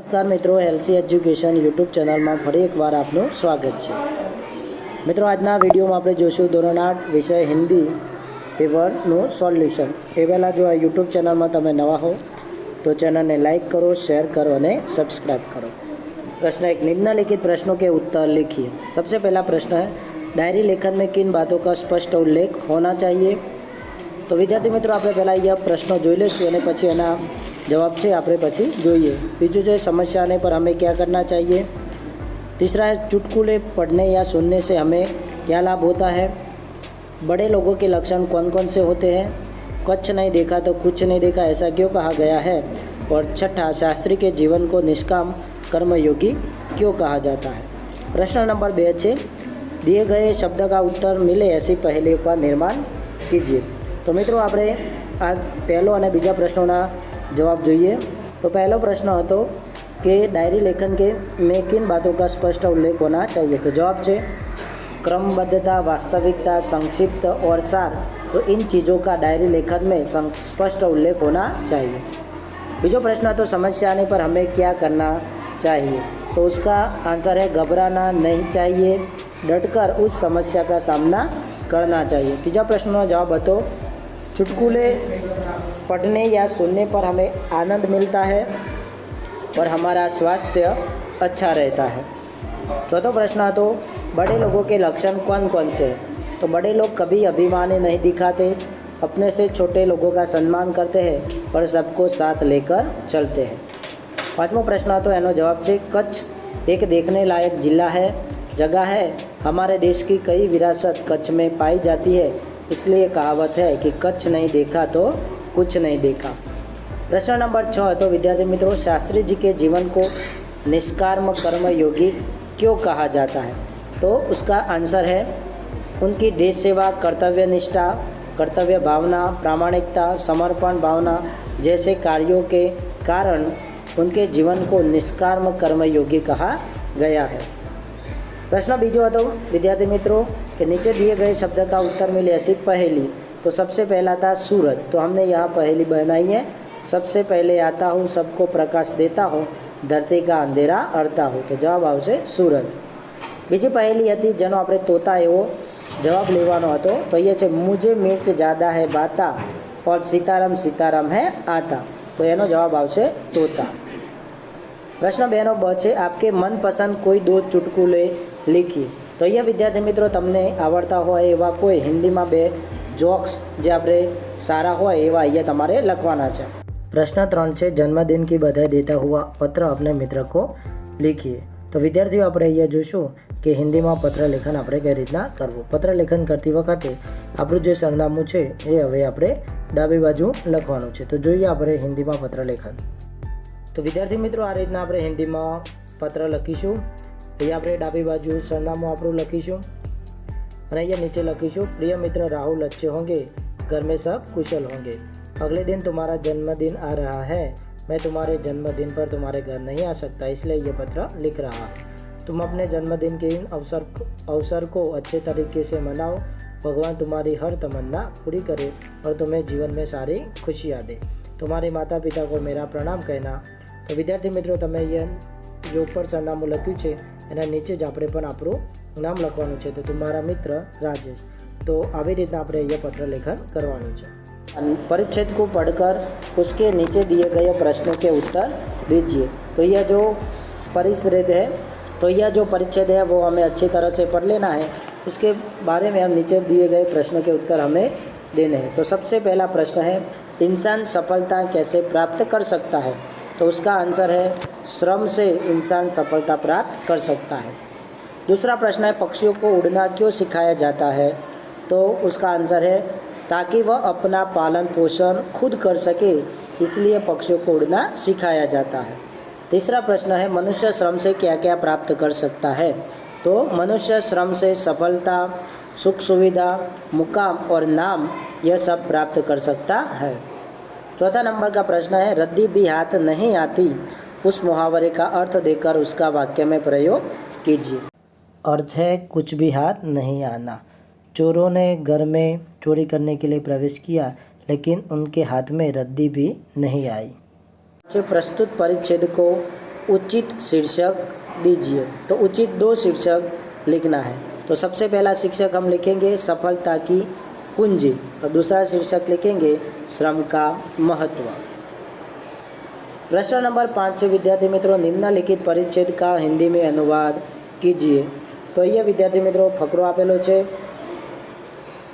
નમસ્કાર મિત્રો, LC education YouTube ચેનલમાં ફરી એકવાર આપનું સ્વાગત છે। મિત્રો, આજના વિડીયોમાં આપણે જોઈશું ધોરણ 8 વિષય હિન્દી પેપરનું સોલ્યુશન। એ પહેલાં જો આ યુટ્યુબ ચેનલમાં તમે નવા હો तो चैनल ने लाइक करो, शेयर करो और सब्सक्राइब करो। प्रश्न एक, निम्नलिखित प्रश्नों के उत्तर लिखिए। सबसे पहला प्रश्न है, डायरी लेखन में किन बातों का स्पष्ट उल्लेख होना चाहिए। तो विद्यार्थी मित्रों, આપણે પહેલાં यह प्रश्न જોઈ લઈશું અને પછી એના जवाब છે આપણે પછી જોઈએ। બીજું છે, समस्या आने पर हमें क्या करना चाहिए। तीसरा है, चुटकुले पढ़ने या सुनने से हमें क्या लाभ होता है। बड़े लोगों के लक्षण कौन कौन से होते हैं। कच्छ नहीं देखा तो कुछ नहीं देखा, ऐसा क्यों कहा गया है। और छठा, शास्त्री के जीवन को निष्काम कर्मयोगी क्यों कहा जाता है। प्रश्न नंबर 2 है, दिए गए शब्द का उत्तर मिले ऐसी पहेलियों का निर्माण कीजिए। तो मित्रों, આપણે આ પહેલો અને બીજા પ્રશ્નોના જવાબ જોઈએ। तो पहलो प्रश्न હતો कि डायरी लेखन के में किन बातों का स्पष्ट उल्लेख होना चाहिए। तो जवाब है क्रमबद्धता, वास्तविकता, संक्षिप्त और सार। तो इन चीज़ों का डायरी लेखन में स्पष्ट उल्लेख होना चाहिए। बीजो प्रश्न तो समस्या आने पर हमें क्या करना चाहिए। तो उसका आंसर है घबराना नहीं चाहिए, डटकर उस समस्या का सामना करना चाहिए। तीजा प्रश्न का जवाब હતો चुटकुले पढ़ने या सुनने पर हमें आनंद मिलता है और हमारा स्वास्थ्य अच्छा रहता है। चौथा प्रश्न तो बड़े लोगों के लक्षण कौन कौन से हैं। तो बड़े लोग कभी अभिमानी नहीं दिखाते, अपने से छोटे लोगों का सम्मान करते हैं और सबको साथ लेकर चलते हैं। पांचवा प्रश्न तो एनो जवाब है कच्छ एक देखने लायक जिला है, जगह है। हमारे देश की कई विरासत कच्छ में पाई जाती है, इसलिए कहावत है कि कच्छ नहीं देखा तो कुछ नहीं देखा। प्रश्न नंबर 6 तो विद्यार्थी मित्रों, शास्त्री जी के जीवन को निष्काम कर्मयोगी क्यों कहा जाता है। तो उसका आंसर है उनकी देश सेवा, कर्तव्य निष्ठा, कर्तव्य भावना, प्रामाणिकता, समर्पण भावना जैसे कार्यों के कारण उनके जीवन को निष्काम कर्मयोगी कहा गया है। प्रश्न बीजो तो विद्यार्थी मित्रों कि नीचे दिए गए शब्द का उत्तर मिले ऐसी पहेली। तो सबसे पहला था सूरज। तो हमने यहाँ पहेली बनाई है, सबसे पहले आता हूँ, सबको प्रकाश देता हूँ, धरती का अंधेरा हरता हूँ। तो जवाब आवशे सूरज। बीजी पहेली थी जेनो આપણે તોતા એવો જવાબ લેવાનો હતો। તો એ છે મુझे मिर्च ज़्यादा है बाता और सीताराम सीताराम है आता। तो એનો જવાબ આવશે તોતા। प्रश्न 2 ब છે आपके मनपसंद कोई 2 चुटकुले लिखिए। तो ये विद्यार्थी मित्रों तमने आवड़ता हो एवा कोई हिंदी में 2 जोक्स जे आपणे सारा हो एवा अहींया तमारे लखवाना है। प्रश्न 3 છે जन्मदिन की बधाई देता हुआ पत्र अपने मित्र को लिखिए। तो विद्यार्थीओ આપણે અહીંયા જોઈશું કે હિન્દીમાં પત્ર લેખન આપણે કઈ રીતના કરવું। પત્ર લેખન કરતી વખતે આપણું જે સરનામું છે એ હવે આપણે ડાબી બાજુ લખવાનું છે। તો જોઈએ આપણે હિન્દીમાં પત્ર લેખન। તો વિદ્યાર્થી મિત્રો આ રીતના આપણે હિન્દીમાં પત્ર લખીશું। અહીંયા આપણે ડાબી બાજુ સરનામું આપણું લખીશું અને અહીંયા નીચે લખીશું પ્રિય મિત્ર રાहुल अच्छे होंगे, घर में सब कुशल होंगे। अगले दिन तुम्हारा जन्मदिन आ रहा है, मैं तुम्हारे जन्मदिन पर तुम्हारे घर नहीं आ सकता, इसलिए ये पत्र लिख रहा। तुम अपने जन्मदिन के इन अवसर को अच्छे तरीके से मनाओ, भगवान तुम्हारी हर तमन्ना पूरी करे और तुम्हें जीवन में सारी खुशियाँ दे। तुम्हारे माता पिता को मेरा प्रणाम कहना। तो विद्यार्थी मित्रों તમે ये जो ऊपर सरनामું લખ્યું છે એના નીચે જ આપણે પણ આપણું નામ લખવાનું છે। તો તમારા મિત્ર રાજેશ। તો આવી રીતના આપણે ये पत्र लेखन કરવાનું છે। परिच्छेद को पढ़कर उसके नीचे दिए गए प्रश्नों के उत्तर दीजिए। तो यह जो परिच्छेद है, तो यह जो परिच्छेद है वो हमें अच्छी तरह से पढ़ लेना है। उसके बारे में हम नीचे दिए गए प्रश्नों के उत्तर हमें देने हैं। तो सबसे पहला प्रश्न है इंसान सफलता कैसे प्राप्त कर सकता है। तो उसका आंसर है श्रम से इंसान सफलता प्राप्त कर सकता है। दूसरा प्रश्न है पक्षियों को उड़ना क्यों सिखाया जाता है। तो उसका आंसर है ताकि वह अपना पालन पोषण खुद कर सके, इसलिए पक्षियों को उड़ना सिखाया जाता है। तीसरा प्रश्न है मनुष्य श्रम से क्या क्या प्राप्त कर सकता है। तो मनुष्य श्रम से सफलता, सुख सुविधा, मुकाम और नाम यह सब प्राप्त कर सकता है। चौथा नंबर का प्रश्न है रद्दी भी हाथ नहीं आती, उस मुहावरे का अर्थ देकर उसका वाक्य में प्रयोग कीजिए। अर्थ है कुछ भी हाथ नहीं आना। चोरों ने घर में चोरी करने के लिए प्रवेश किया, लेकिन उनके हाथ में रद्दी भी नहीं आई। प्रस्तुत परिच्छेद को उचित शीर्षक दीजिए। तो उचित 2 शीर्षक लिखना है। तो सबसे पहला शीर्षक हम लिखेंगे सफलता की कुंजी और दूसरा शीर्षक लिखेंगे श्रम का महत्व। प्रश्न नंबर 5 से विद्यार्थी मित्रों निम्नलिखित परिच्छेद का हिंदी में अनुवाद कीजिए। तो ये विद्यार्थी મિત્રો ફકરો આપેલો છે,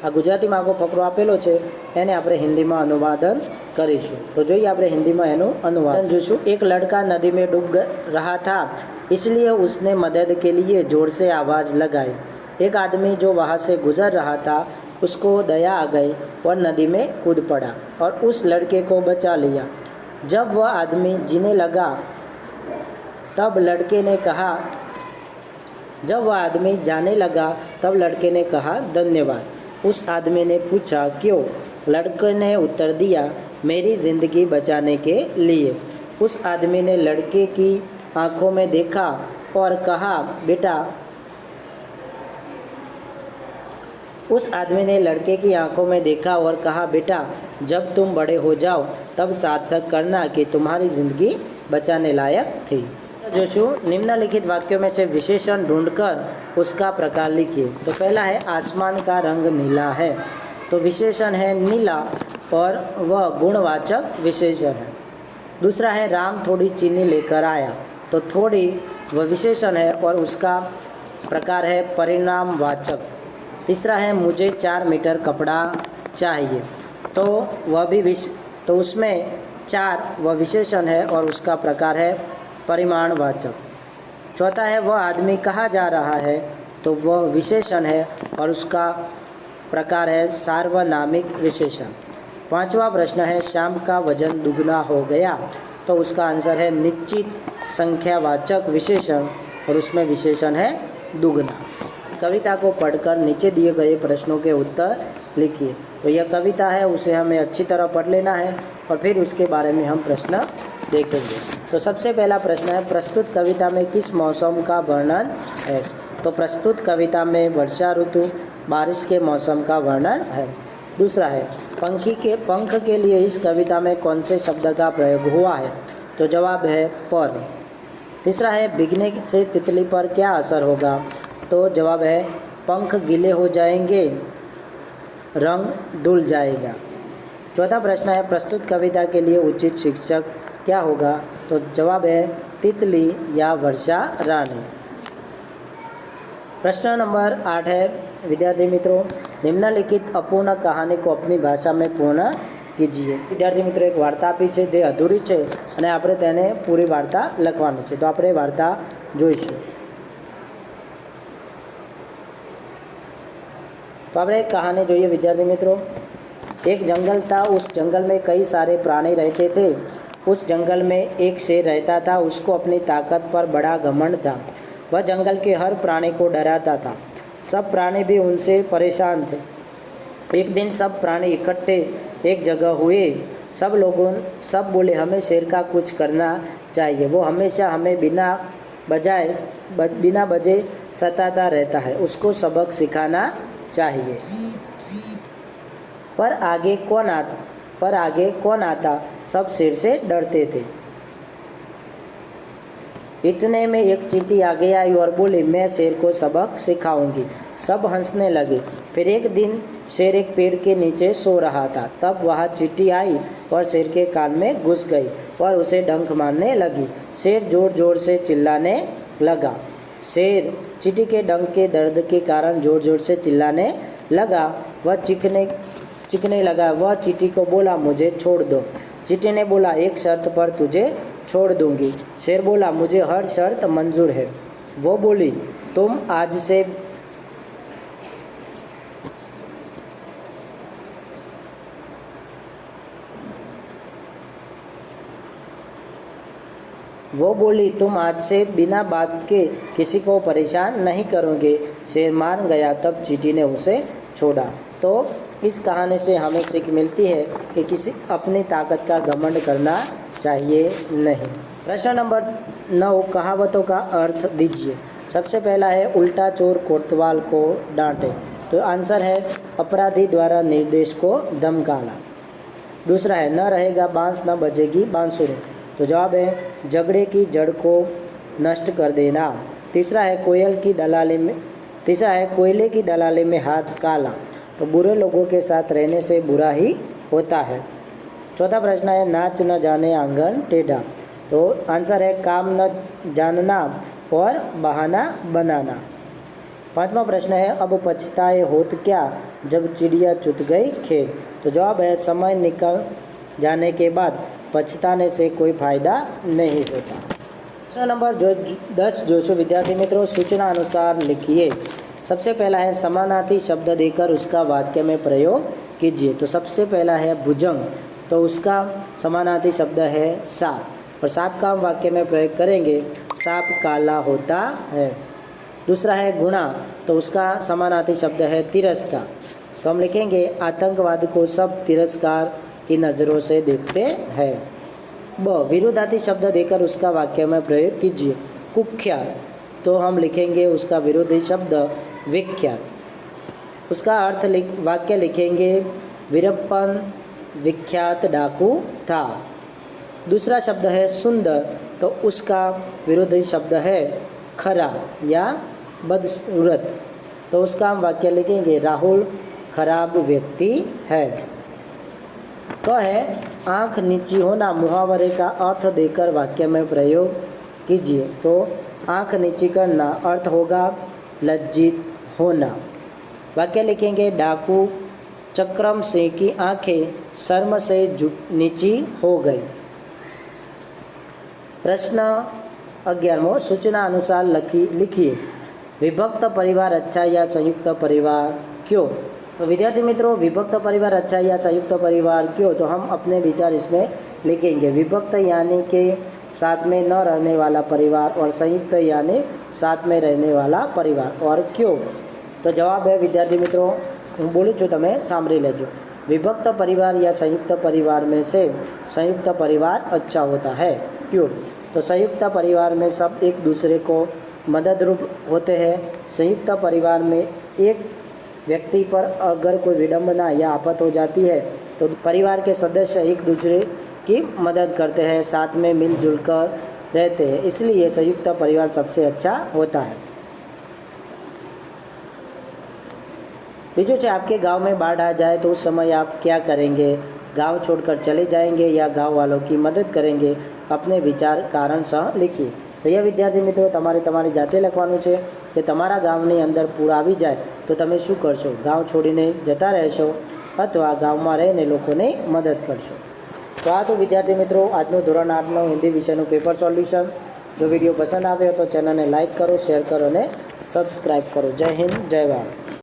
આ ગુજરાતીમાં આખો ફકરો આપેલો છે, એને આપણે હિન્દીમાં અનુવાદન કરીશું। તો જોઈએ આપણે હિન્દીમાં એનું अनुवादन જોઈશું। एक लड़का नदी में डूब रहा था, इसलिए उसने मदद के लिए जोर से आवाज़ लगाई। एक आदमी जो वहाँ से गुजर रहा था उसको दया आ गई और नदी में कूद पड़ा और उस लड़के को बचा लिया। जब वह आदमी जीने लगा तब लड़के ने कहा तब लड़के ने कहा धन्यवाद। उस आदमी ने पूछा क्यों? लड़के ने उत्तर दिया मेरी ज़िंदगी बचाने के लिए। उस आदमी ने लड़के की आंखों में देखा और कहा बेटा जब तुम बड़े हो जाओ तब सार्थक करना कि तुम्हारी ज़िंदगी बचाने लायक थी। जो निम्नलिखित वाक्यों में से विशेषण ढूंढकर उसका प्रकार लिखिए। तो पहला है आसमान का रंग नीला है। तो विशेषण है नीला और वह गुणवाचक विशेषण है। दूसरा है राम थोड़ी चीनी लेकर आया। तो थोड़ी वह विशेषण है और उसका प्रकार है परिणामवाचक। तीसरा है मुझे 4 मीटर कपड़ा चाहिए। तो वह भी तो उसमें 4 वह विशेषण है और उसका प्रकार है परिमाणवाचक। चौथा है वह आदमी कहाँ जा रहा है। तो वह विशेषण है और उसका प्रकार है सार्वनामिक विशेषण। पांचवा प्रश्न है श्याम का वजन दुगना हो गया। तो उसका आंसर है निश्चित संख्यावाचक विशेषण और उसमें विशेषण है दुगना। कविता को पढ़कर नीचे दिए गए प्रश्नों के उत्तर लिखिए। तो यह कविता है, उसे हमें अच्छी तरह पढ़ लेना है और फिर उसके बारे में हम प्रश्न देखेंगे। तो सबसे पहला प्रश्न है प्रस्तुत कविता में किस मौसम का वर्णन है। तो प्रस्तुत कविता में वर्षा ऋतु बारिश के मौसम का वर्णन है। दूसरा है पंख के लिए इस कविता में कौन से शब्द का प्रयोग हुआ है। तो जवाब है पर। तीसरा है भीगने से तितली पर क्या असर होगा। तो जवाब है पंख गीले हो जाएंगे, रंग धुल जाएगा। चौथा प्रश्न है प्रस्तुत कविता के लिए उचित शीर्षक क्या होगा। तो जवाब है तितली या वर्षा रानी। प्रश्न नंबर 8 है विद्यार्थी मित्रों निम्नलिखित अपूर्ण कहानी को अपनी भाषा में पूर्ण कीजिए। विद्यार्थी मित्रों एक वार्ता आपी है जे अधूरी है અને આપણે તેને પૂરી વાર્તા લખવાની છે। તો આપણે વાર્તા જોઈશું। तो આપણે एक कहानी જોઈએ विद्यार्थी मित्रों। एक जंगल था, उस जंगल में कई सारे प्राणी रहते थे। उस जंगल में एक शेर रहता था, उसको अपनी ताकत पर बड़ा घमंड था। वह जंगल के हर प्राणी को डराता था। सब प्राणी भी उनसे परेशान थे। एक दिन सब प्राणी इकट्ठे एक जगह हुए। सब बोले हमें शेर का कुछ करना चाहिए। वो हमेशा हमें बिना बजे सताता रहता है, उसको सबक सिखाना चाहिए। पर आगे कौन आता? सब शेर से डरते थे। इतने में एक चींटी आगे आई और बोली मैं शेर को सबक सिखाऊंगी। सब हंसने लगे। फिर एक दिन शेर एक पेड़ के नीचे सो रहा था। तब वहाँ चींटी आई और शेर के कान में घुस गई और उसे डंक मारने लगी। शेर जोर जोर से चिल्लाने लगा। शेर चींटी के डंक के दर्द के कारण जोर जोर से चिल्लाने लगा। वह चीखने लगा। वह चींटी को बोला मुझे छोड़ दो। चींटी ने बोला एक शर्त पर तुझे छोड़ दूंगी। शेर बोला मुझे हर शर्त मंजूर है। वो बोली तुम आज से बिना बात के किसी को परेशान नहीं करोगे। शेर मान गया। तब चींटी ने उसे छोड़ा। तो इस कहानी से हमें सीख मिलती है कि किसी अपनी ताकत का घमंड करना चाहिए नहीं। प्रश्न नंबर 9 कहावतों का अर्थ दीजिए। सबसे पहला है उल्टा चोर कोतवाल को डांटे। तो आंसर है अपराधी द्वारा निर्देश को धमकाना। दूसरा है न रहेगा बांस न बजेगी बांसुरी। तो जवाब है झगड़े की जड़ को नष्ट कर देना। तीसरा है कोयले की दलाली में हाथ काला, तो बुरे लोगों के साथ रहने से बुरा ही होता है। चौथा प्रश्न है नाच न जाने आंगन टेढ़ा, तो आंसर है काम न जानना और बहाना बनाना। पांचवा प्रश्न है अब पछताए होत क्या जब चिड़िया चुत गई खेत, तो जवाब है समय निकल जाने के बाद पछताने से कोई फायदा नहीं होता। प्रश्न नंबर 10 जोशो विद्यार्थी मित्रों सूचना अनुसार लिखिए। सबसे पहला है समानार्थी शब्द देकर उसका वाक्य में प्रयोग कीजिए। तो सबसे पहला है भुजंग, तो उसका समानार्थी शब्द है सांप, और सांप का हम वाक्य में प्रयोग करेंगे सांप काला होता है। दूसरा है गुणा, तो उसका समानार्थी शब्द है तिरस्कार, तो हम लिखेंगे आतंकवाद को सब तिरस्कार की नज़रों से देखते हैं। ब विरोधार्थी शब्द देकर उसका वाक्य में प्रयोग कीजिए। कुख्यात, तो हम लिखेंगे उसका विरोधी शब्द विख्यात। उसका अर्थ वाक्य लिखेंगे वीरप्पन विख्यात डाकू था। दूसरा शब्द है सुंदर, तो उसका विरोधी शब्द है खरा या बदसूरत, तो उसका हम वाक्य लिखेंगे राहुल खराब व्यक्ति है। तो है आँख नीची होना, मुहावरे का अर्थ देकर वाक्य में प्रयोग कीजिए। तो आँख नीची करना अर्थ होगा लज्जित होना। वाक्य लिखेंगे डाकू चक्रम सिंह की आंखें शर्म से नीची हो गई। प्रश्न 11वां सूचना अनुसार लिखिए विभक्त परिवार अच्छा या संयुक्त परिवार क्यों। तो विद्यार्थी मित्रों विभक्त परिवार अच्छा या संयुक्त परिवार क्यों, तो हम अपने विचार इसमें लिखेंगे। विभक्त यानी कि साथ में न रहने वाला परिवार, और संयुक्त यानी साथ में रहने वाला परिवार, और क्यों। तो जवाब है विद्यार्थी मित्रों हूँ बोलूँ छूँ तमे सांभળી लेजो। विभक्त परिवार या संयुक्त परिवार में से संयुक्त परिवार अच्छा होता है। क्यों, तो संयुक्त परिवार में सब एक दूसरे को मददरूप होते हैं। संयुक्त परिवार में एक व्यक्ति पर अगर कोई विडंबना या आफत हो जाती है तो परिवार के सदस्य एक दूसरे की मदद करते हैं, साथ में मिलजुल कर रहते हैं, इसलिए संयुक्त परिवार सबसे अच्छा होता है। बीजू से आपके गांव में बाढ़ आ जाए तो उस समय आप क्या करेंगे, गांव छोड़कर चले जाएंगे या गांव वालों की मदद करेंगे। अपने विचार कारण सह लिखिए। तो यह विद्यार्थी मित्रों તમારી જાતે લખવાનું છે કે તમારા ગામની અંદર પૂર આવી જાય તો તમે શું કરશો, ગાંવ છોડીને જતા રહેશો અથવા ગામમાં રહીને લોકોને મદદ કરશો। તો આ તો વિદ્યાર્થી મિત્રો આજનું ધોરણ 8નું હિન્દી વિષયનું પેપર સોલ્યુશન। જો વિડીયો પસંદ આવ્યો તો ચેનલને લાઇક કરો, શેર કરો અને સબસ્ક્રાઈબ કરો। જય હિન્દ, જય ભારત।